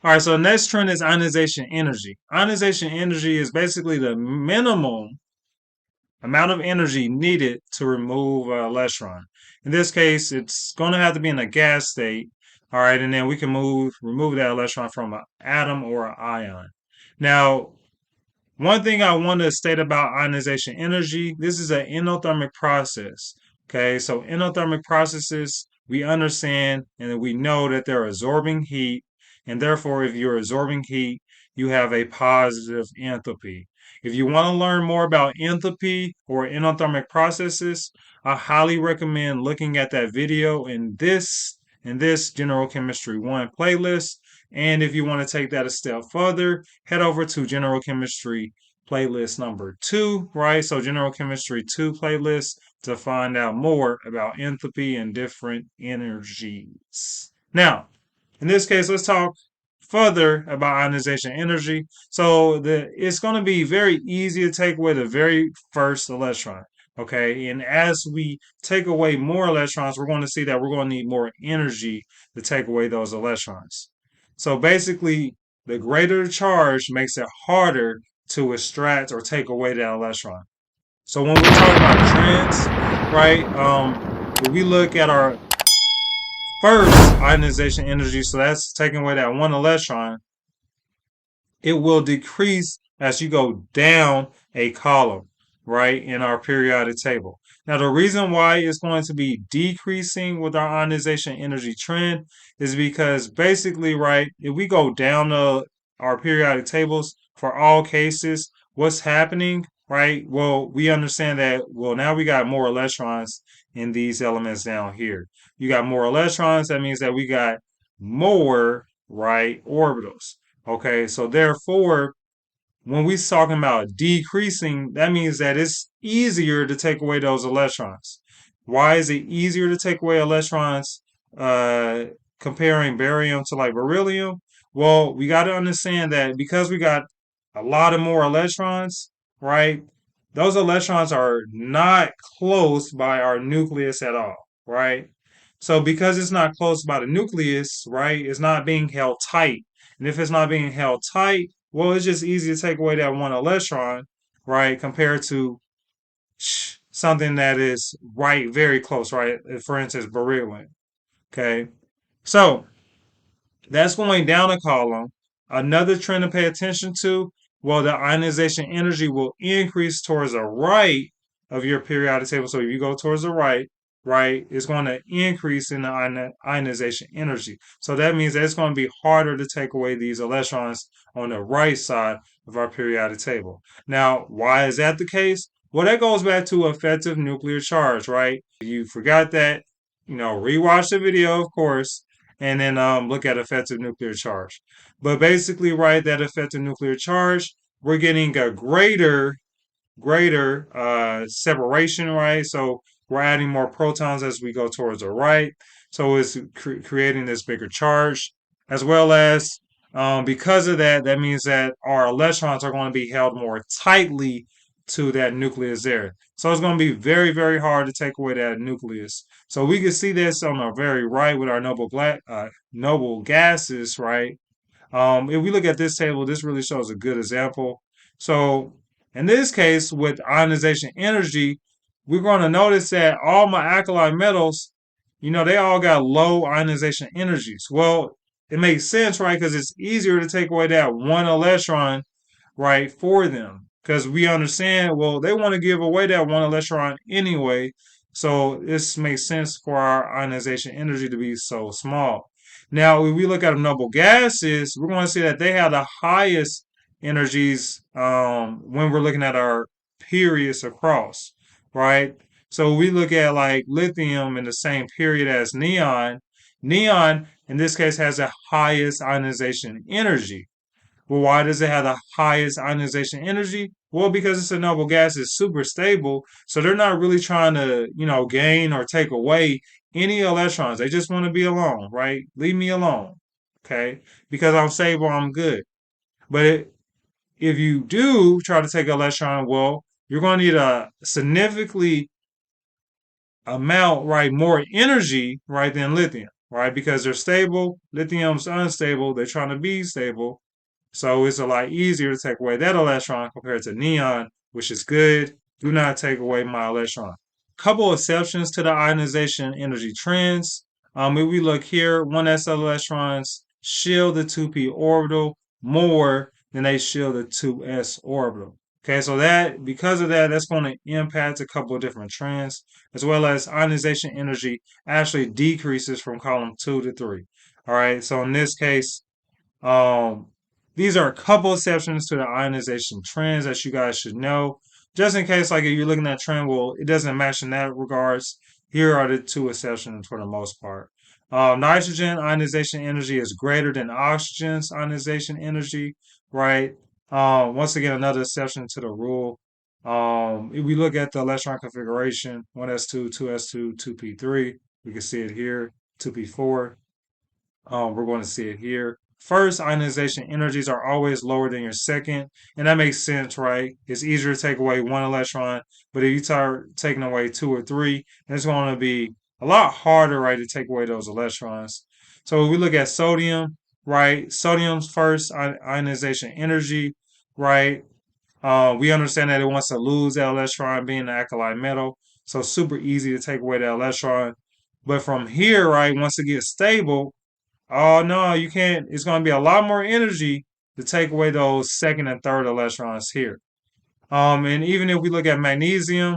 All right, so the next trend is ionization energy. Ionization energy is basically the minimum amount of energy needed to remove an electron. In this case, it's going to have to be in a gas state. All right, and then we can remove that electron from an atom or an ion. Now, one thing I want to state about ionization energy, this is an endothermic process. Okay, so endothermic processes, we understand and we know that they're absorbing heat, and therefore, if you're absorbing heat, you have a positive enthalpy. If you want to learn more about enthalpy or endothermic processes, I highly recommend looking at that video in this General Chemistry 1 playlist. And if you want to take that a step further, head over to General Chemistry playlist number 2, right? So General Chemistry 2 playlist to find out more about enthalpy and different energies. Now, in this case, let's talk further about ionization energy. So it's going to be very easy to take away the very first electron. Okay, and as we take away more electrons, we're going to see that we're going to need more energy to take away those electrons. So basically, the greater the charge makes it harder to extract or take away that electron. So when we're talking about trends, right? If we look at our first ionization energy, so that's taking away that one electron, it will decrease as you go down a column, right, in our periodic table. Now, the reason why it's going to be decreasing with our ionization energy trend is because basically, right, if we go down our periodic tables for all cases, what's happening, right? Well, we understand that, well, now we got more electrons in these elements down here. You got more electrons, that means that we got more, right, orbitals. Okay, so therefore, when we're talking about decreasing, that means that it's easier to take away those electrons. Why is it easier to take away electrons uh, comparing barium to like beryllium? Well, we got to understand that because we got a lot of more electrons, right? Those electrons are not close by our nucleus at all, right? So because it's not close by the nucleus, right, it's not being held tight. And if it's not being held tight, well, it's just easy to take away that one electron, right, compared to something that is right very close, right? For instance, beryllium. Okay. So that's going down a column. Another trend to pay attention to, well, the ionization energy will increase towards the right of your periodic table. So if you go towards the right, right, it's going to increase in the ionization energy. So that means that it's going to be harder to take away these electrons on the right side of our periodic table. Now, why is that the case? Well, that goes back to effective nuclear charge, right? If you forgot that, rewatch the video, of course, and then look at effective nuclear charge. But basically, right, that effective nuclear charge, we're getting a greater separation, right? So we're adding more protons as we go towards the right. So it's creating this bigger charge, as well as because of that, that means that our electrons are going to be held more tightly to that nucleus there. So it's going to be very, very hard to take away that nucleus. So we can see this on the very right with our noble gases, right? If we look at this table, this really shows a good example. So in this case, with ionization energy, we're going to notice that all my alkali metals, they all got low ionization energies. Well, it makes sense, right? Because it's easier to take away that one electron, right, for them. Because we understand, well, they want to give away that one electron anyway. So this makes sense for our ionization energy to be so small. Now, if we look at noble gases, we're going to see that they have the highest energies when we're looking at our periods across, right? So we look at like lithium in the same period as neon. Neon, in this case, has the highest ionization energy. Well, why does it have the highest ionization energy? Well, because it's a noble gas, it's super stable, so they're not really trying to, gain or take away any electrons. They just want to be alone, right? Leave me alone, okay? Because I'm stable, I'm good. But if you do try to take an electron, well, you're going to need a significantly amount, right, more energy, right, than lithium. right? Because they're stable. Lithium's unstable. They're trying to be stable. So it's a lot easier to take away that electron compared to neon, which is good. Do not take away my electron. Couple exceptions to the ionization energy trends. If we look here, 1s electrons shield the 2p orbital more than they shield the 2s orbital. Okay, so that because of that, that's going to impact a couple of different trends, as well as ionization energy actually decreases from column 2 to 3. All right, so in this case, um, these are a couple exceptions to the ionization trends that you guys should know. Just in case, like if you're looking at trend, well, it doesn't match in that regards. Here are the two exceptions for the most part. Nitrogen ionization energy is greater than oxygen's ionization energy, right? Once again, another exception to the rule. If we look at the electron configuration, 1s2, 2s2, 2p3, we can see it here, 2p4. We're going to see it here. First, ionization energies are always lower than your second, and that makes sense, right? It's easier to take away one electron, but if you start taking away two or three, it's going to be a lot harder, right, to take away those electrons. So if we look at sodium, right? Sodium's first ionization energy, right? We understand that it wants to lose that electron being an alkali metal, so super easy to take away that electron. But from here, right, once it gets stable, oh no, you can't. It's going to be a lot more energy to take away those second and third electrons here. And even if we look at magnesium,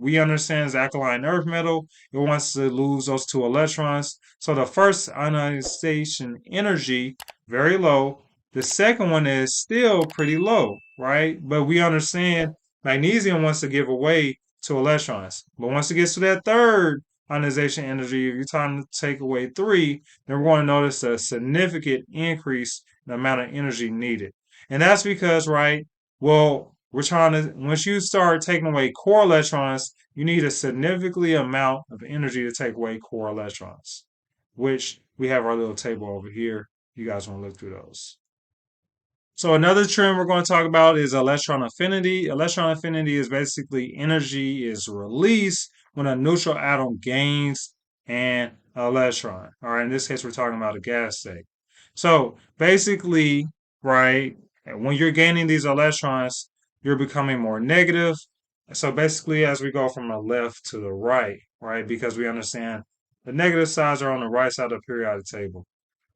we understand is alkaline earth metal. It wants to lose those two electrons. So the first ionization energy, very low. The second one is still pretty low, right? But we understand magnesium wants to give away two electrons. But once it gets to that third ionization energy, if you're trying to take away three, then we're going to notice a significant increase in the amount of energy needed. And that's because, right, well, we're trying to, once you start taking away core electrons, you need a significantly amount of energy to take away core electrons, which we have our little table over here. You guys want to look through those. So another trend we're going to talk about is electron affinity. Electron affinity is basically energy is released when a neutral atom gains an electron. All right, in this case, we're talking about a gas state. So basically, right, when you're gaining these electrons, you're becoming more negative. So basically, as we go from the left to the right, because we understand the negative sides are on the right side of the periodic table.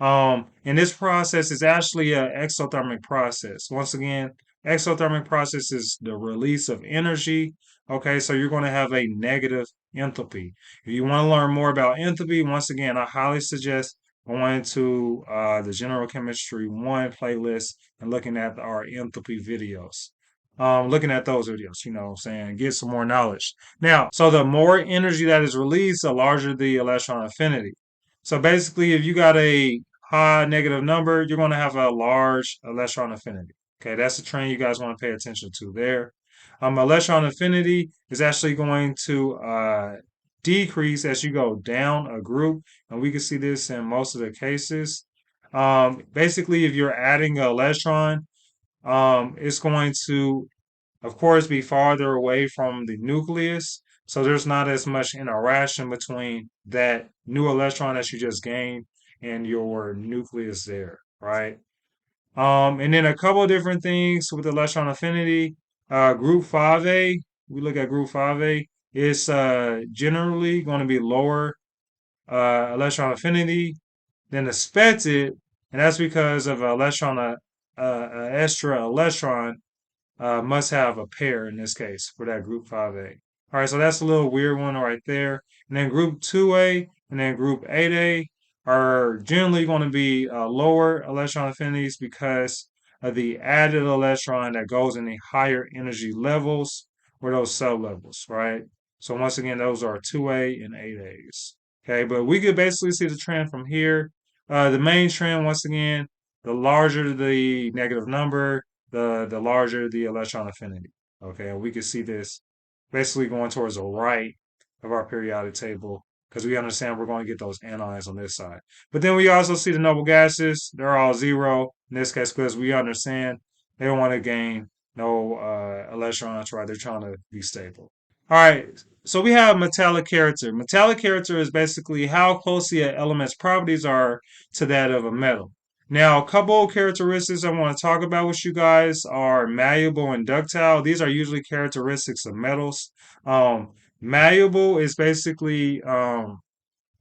And this process is actually an exothermic process. Once again, exothermic process is the release of energy. Okay, so you're going to have a negative enthalpy. If you want to learn more about enthalpy, once again, I highly suggest going to the General Chemistry 1 playlist and looking at our enthalpy videos. Looking at those videos, you know what I'm saying, get some more knowledge. Now, so the more energy that is released, the larger the electron affinity. So basically, if you got a high negative number, you're going to have a large electron affinity. Okay, that's the trend you guys want to pay attention to there. Electron affinity is actually going to decrease as you go down a group, and we can see this in most of the cases. Basically, if you're adding an electron, it's going to, of course, be farther away from the nucleus. So there's not as much interaction between that new electron that you just gained and your nucleus there, right? And then a couple of different things with electron affinity. Group 5A, we look at group 5A, it's generally going to be lower electron affinity than expected, and that's because of extra electron must have a pair in this case for that group 5A. All right, so that's a little weird one right there. And then group 2A and then group 8A are generally going to be lower electron affinities because of the added electron that goes in the higher energy levels or those sublevels, right? So once again, those are 2A and 8As. Okay, but we could basically see the trend from here. The main trend, once again, the larger the negative number, the larger the electron affinity. Okay, and we can see this basically going towards the right of our periodic table because we understand we're going to get those anions on this side. But then we also see the noble gases; they're all zero in this case because we understand they don't want to gain no electrons, right? They're trying to be stable. All right, so we have metallic character. Metallic character is basically how closely an element's properties are to that of a metal. Now, a couple of characteristics I want to talk about with you guys are malleable and ductile. These are usually characteristics of metals. Malleable is basically the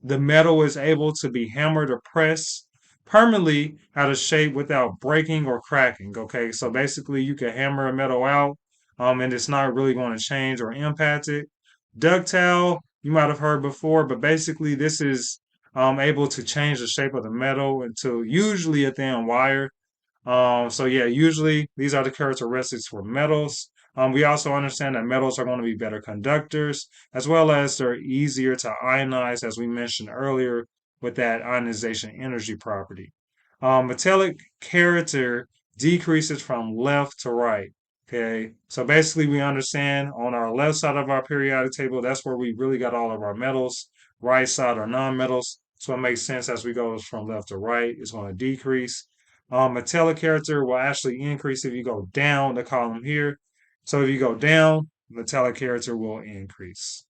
metal is able to be hammered or pressed permanently out of shape without breaking or cracking. Okay, so basically you can hammer a metal out, and it's not really going to change or impact it. Ductile, you might have heard before, but basically this is able to change the shape of the metal into usually a thin wire. So yeah, usually these are the characteristics for metals. We also understand that metals are going to be better conductors, as well as they're easier to ionize, as we mentioned earlier, with that ionization energy property. Metallic character decreases from left to right. Okay, so basically, we understand on our left side of our periodic table, that's where we really got all of our metals. Right side are non-metals. So it makes sense as we go from left to right, it's going to decrease. Metallic character will actually increase if you go down the column here. So if you go down, metallic character will increase.